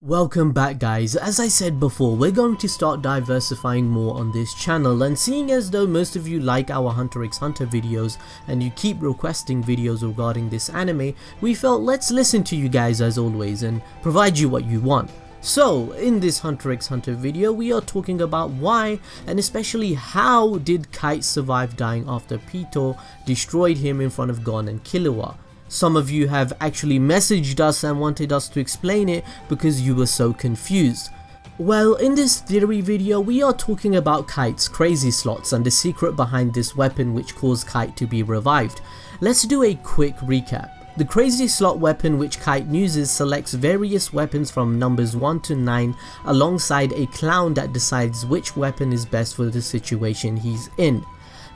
Welcome back guys. As I said before, we're going to start diversifying more on this channel, and seeing as though most of you like our Hunter x Hunter videos and you keep requesting videos regarding this anime, we felt let's listen to you guys as always and provide you what you want. So in this Hunter x Hunter video we are talking about why and especially how did Kite survive dying after Pitou destroyed him in front of Gon and Killua. Some of you have actually messaged us and wanted us to explain it because you were so confused. Well, in this theory video we are talking about Kite's crazy slots and the secret behind this weapon which caused Kite to be revived. Let's do a quick recap. The crazy slot weapon which Kite uses selects various weapons from numbers 1 to 9 alongside a clown that decides which weapon is best for the situation he's in.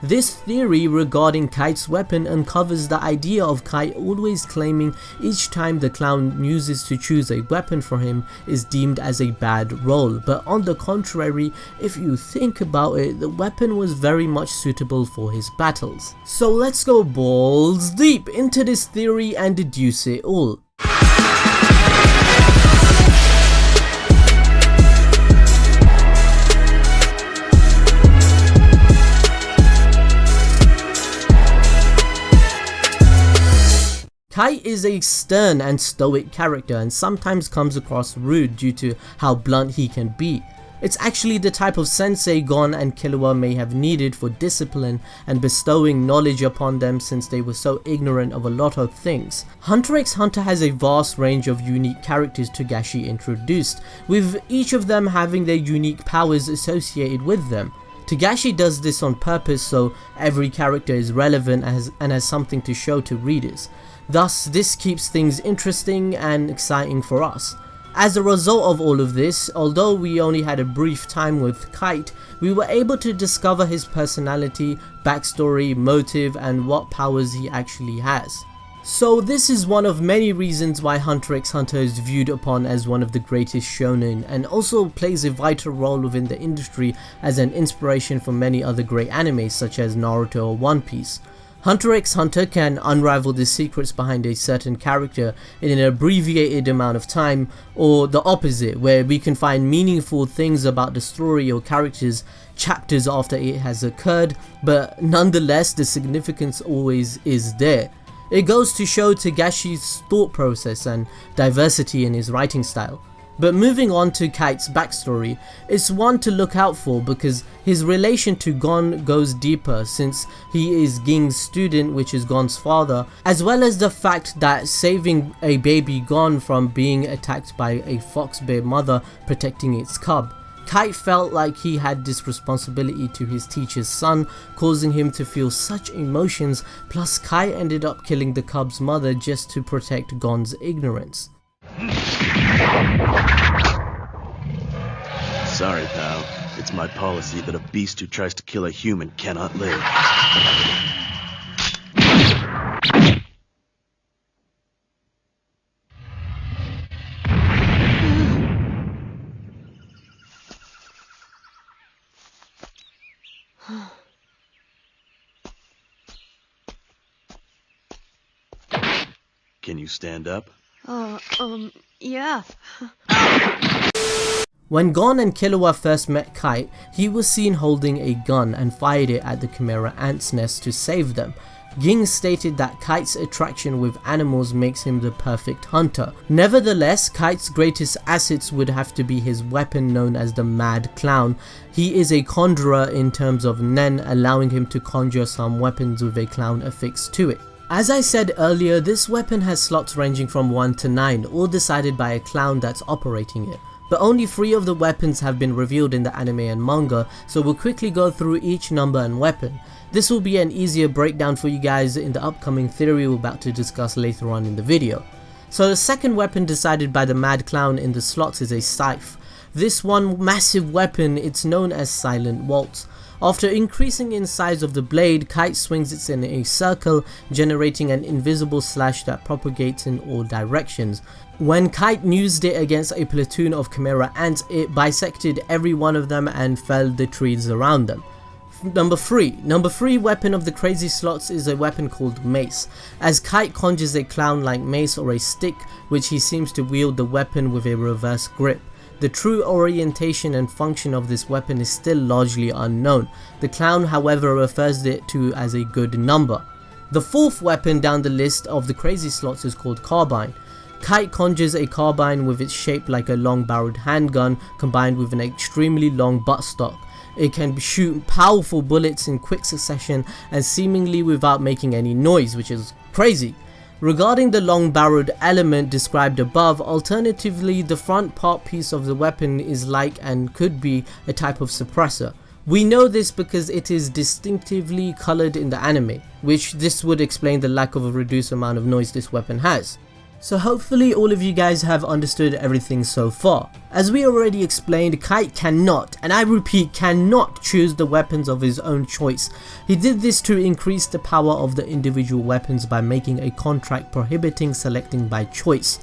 This theory regarding Kite's weapon uncovers the idea of Kite always claiming each time the clown uses to choose a weapon for him is deemed as a bad roll, but on the contrary, if you think about it, the weapon was very much suitable for his battles. So let's go balls deep into this theory and deduce it all. Kite is a stern and stoic character and sometimes comes across rude due to how blunt he can be. It's actually the type of sensei Gon and Killua may have needed for discipline and bestowing knowledge upon them since they were so ignorant of a lot of things. Hunter x Hunter has a vast range of unique characters Togashi introduced, with each of them having their unique powers associated with them. Togashi does this on purpose so every character is relevant and has something to show to readers. Thus, this keeps things interesting and exciting for us. As a result of all of this, although we only had a brief time with Kite, we were able to discover his personality, backstory, motive, and what powers he actually has. So this is one of many reasons why Hunter x Hunter is viewed upon as one of the greatest shonen and also plays a vital role within the industry as an inspiration for many other great animes such as Naruto or One Piece. Hunter x Hunter can unravel the secrets behind a certain character in an abbreviated amount of time, or the opposite, where we can find meaningful things about the story or characters chapters after it has occurred, but nonetheless the significance always is there. It goes to show Togashi's thought process and diversity in his writing style. But moving on to Kite's backstory, it's one to look out for because his relation to Gon goes deeper since he is Ging's student, which is Gon's father, as well as the fact that saving a baby Gon from being attacked by a fox bear mother protecting its cub. Kite felt like he had this responsibility to his teacher's son, causing him to feel such emotions, plus Kite ended up killing the cub's mother just to protect Gon's ignorance. Sorry, pal. It's my policy that a beast who tries to kill a human cannot live. Can you stand up? Yeah. When Gon and Killua first met Kite, he was seen holding a gun and fired it at the Chimera Ant's nest to save them. Ging stated that Kite's attraction with animals makes him the perfect hunter. Nevertheless, Kite's greatest assets would have to be his weapon known as the Mad Clown. He is a conjurer in terms of Nen, allowing him to conjure some weapons with a clown affixed to it. As I said earlier, this weapon has slots ranging from 1 to 9, all decided by a clown that's operating it. But only 3 of the weapons have been revealed in the anime and manga, so we'll quickly go through each number and weapon. This will be an easier breakdown for you guys in the upcoming theory we're about to discuss later on in the video. So the second weapon decided by the Mad Clown in the slots is a scythe. This one massive weapon, it's known as Silent Waltz. After increasing in size of the blade, Kite swings it in a circle, generating an invisible slash that propagates in all directions. When Kite used it against a platoon of Chimera Ants, it bisected every one of them and felled the trees around them. Number 3 weapon of the Crazy Slots is a weapon called Mace, as Kite conjures a clown-like mace or a stick which he seems to wield the weapon with a reverse grip. The true orientation and function of this weapon is still largely unknown. The clown however refers it to as a good number. The 4th weapon down the list of the Crazy Slots is called Carbine. Kite conjures a carbine with its shape like a long barreled handgun combined with an extremely long buttstock. It can shoot powerful bullets in quick succession and seemingly without making any noise, which is crazy. Regarding the long barreled element described above, alternatively the front part piece of the weapon is like and could be a type of suppressor. We know this because it is distinctively colored in the anime, which this would explain the lack of a reduced amount of noise this weapon has. So hopefully all of you guys have understood everything so far. As we already explained, Kite cannot, and I repeat cannot, choose the weapons of his own choice. He did this to increase the power of the individual weapons by making a contract prohibiting selecting by choice.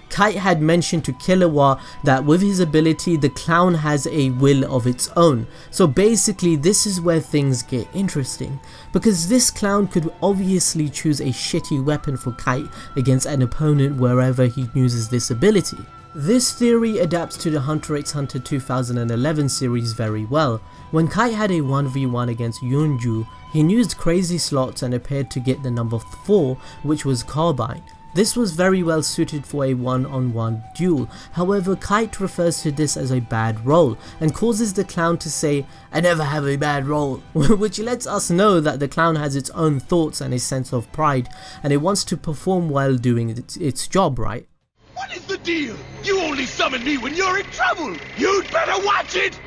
Kite had mentioned to Killua that with his ability the clown has a will of its own. So basically this is where things get interesting, because this clown could obviously choose a shitty weapon for Kite against an opponent wherever he uses this ability. This theory adapts to the Hunter x Hunter 2011 series very well. When Kite had a 1v1 against Yunju, he used Crazy Slots and appeared to get the number 4, which was Carbine. This was very well suited for a one-on-one duel. However, Kite refers to this as a bad roll and causes the clown to say, "I never have a bad roll," which lets us know that the clown has its own thoughts and a sense of pride, and it wants to perform while doing its job, right? What is the deal? You only summon me when you're in trouble! You'd better watch it!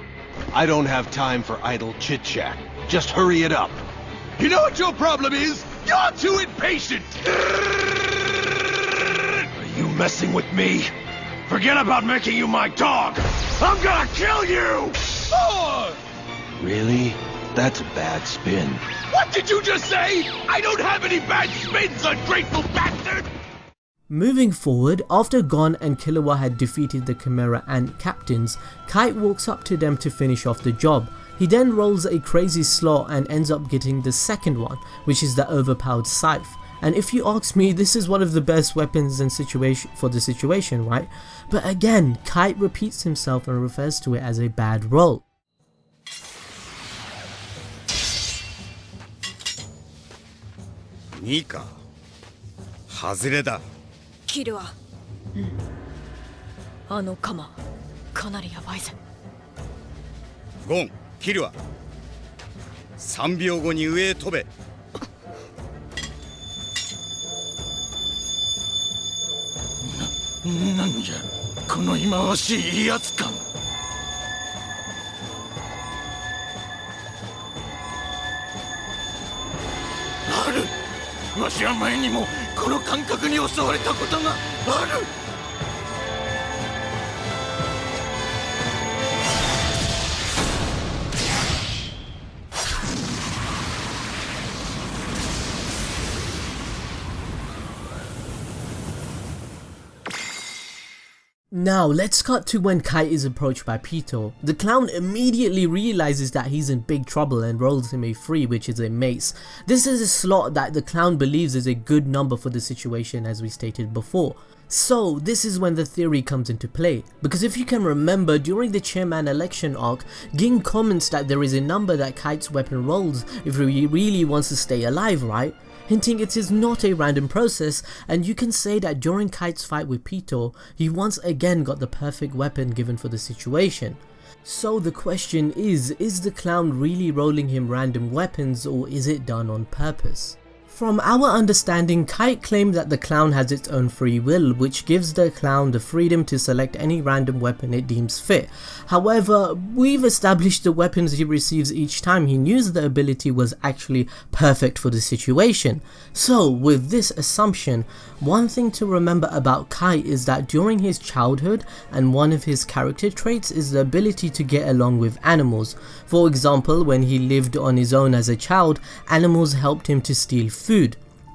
I don't have time for idle chit-chat. Just hurry it up. You know what your problem is? You're too impatient! Are you messing with me? Forget about making you my dog! I'm gonna kill you! Oh! Really? That's a bad spin. What did you just say? I don't have any bad spins, ungrateful bastard! Moving forward, after Gon and Killua had defeated the Chimera Ant captains, Kite walks up to them to finish off the job. He then rolls a Crazy Slot and ends up getting the second one, which is the overpowered Scythe. And if you ask me, this is one of the best weapons and for the situation, right? But again, Kite repeats himself and refers to it as a bad roll. Nika, 外れだ。キルア、あのカマ、かなりヤバいぜ。ゴン、キルア。3秒後に上へ飛べ。なんじゃ、この忌まわしい威圧感。ある。わしは前にもこの感覚に襲われたことがある。Now let's cut to when Kite is approached by Pitou. The clown immediately realizes that he's in big trouble and rolls him a 3, which is a mace. This is a slot that the clown believes is a good number for the situation, as we stated before. So this is when the theory comes into play, because if you can remember, during the chairman election arc, Ging comments that there is a number that Kite's weapon rolls if he really wants to stay alive, right? Hinting it is not a random process, and you can say that during Kite's fight with Pitou, he once again got the perfect weapon given for the situation. So the question is the clown really rolling him random weapons, or is it done on purpose? From our understanding, Kite claimed that the clown has its own free will, which gives the clown the freedom to select any random weapon it deems fit. However, we've established the weapons he receives each time he used the ability was actually perfect for the situation. So with this assumption, one thing to remember about Kite is that during his childhood, and one of his character traits is the ability to get along with animals. For example, when he lived on his own as a child, animals helped him to steal food.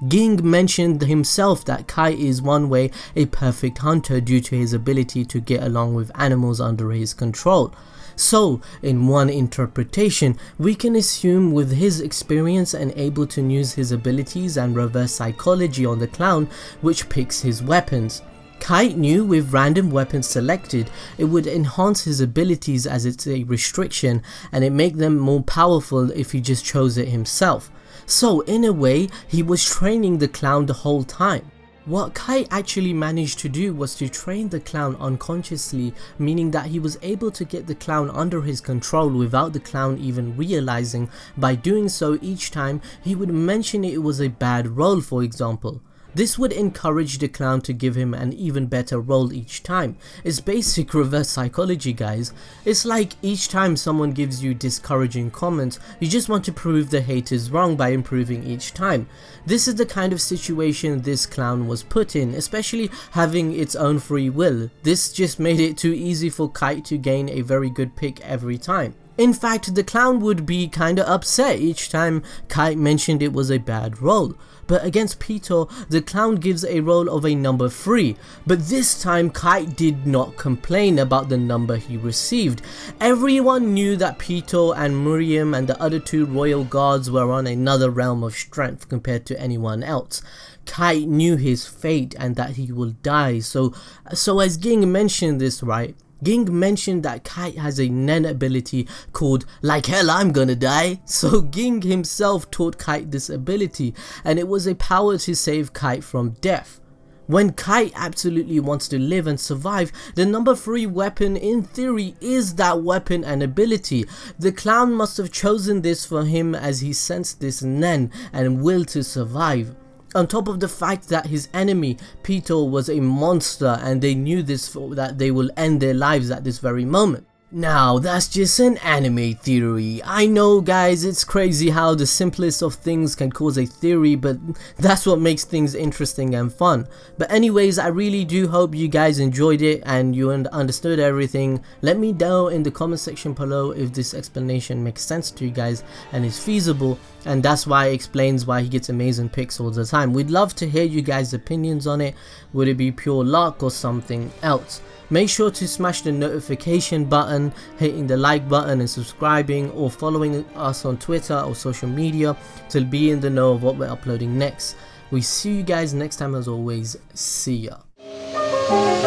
Ging mentioned himself that Kite is one way a perfect hunter due to his ability to get along with animals under his control. So, in one interpretation, we can assume with his experience and able to use his abilities and reverse psychology on the clown, which picks his weapons. Kite knew with random weapons selected, it would enhance his abilities as it's a restriction and it make them more powerful if he just chose it himself. So in a way, he was training the clown the whole time. What Kite actually managed to do was to train the clown unconsciously, meaning that he was able to get the clown under his control without the clown even realizing. By doing so, each time he would mention it was a bad roll, for example. This would encourage the clown to give him an even better roll each time. It's basic reverse psychology, guys. It's like each time someone gives you discouraging comments, you just want to prove the haters wrong by improving each time. This is the kind of situation this clown was put in, especially having its own free will. This just made it too easy for Kite to gain a very good pick every time. In fact, the clown would be kinda upset each time Kite mentioned it was a bad roll. But against Pitou, the clown gives a roll of a number 3, but this time Kite did not complain about the number he received. Everyone knew that Pitou and Miriam and the other 2 royal guards were on another realm of strength compared to anyone else. Kite knew his fate and that he will die, so as Ging mentioned this, right? Ging mentioned that Kite has a Nen ability called "Like hell I'm gonna die," so Ging himself taught Kite this ability, and it was a power to save Kite from death. When Kite absolutely wants to live and survive, the number 3 weapon in theory is that weapon and ability. The clown must have chosen this for him as he sensed this Nen and will to survive. On top of the fact that his enemy, Pitou, was a monster and they knew this that they will end their lives at this very moment. Now, that's just an anime theory. I know, guys, it's crazy how the simplest of things can cause a theory, but that's what makes things interesting and fun. But anyways, I really do hope you guys enjoyed it and you understood everything. Let me know in the comment section below if this explanation makes sense to you guys and is feasible, and that's why it explains why he gets amazing picks all the time. We'd love to hear you guys' opinions on it. Would it be pure luck or something else? Make sure to smash the notification button, hitting the like button and subscribing, or following us on Twitter or social media to be in the know of what we're uploading next. We see you guys next time. As always, see ya.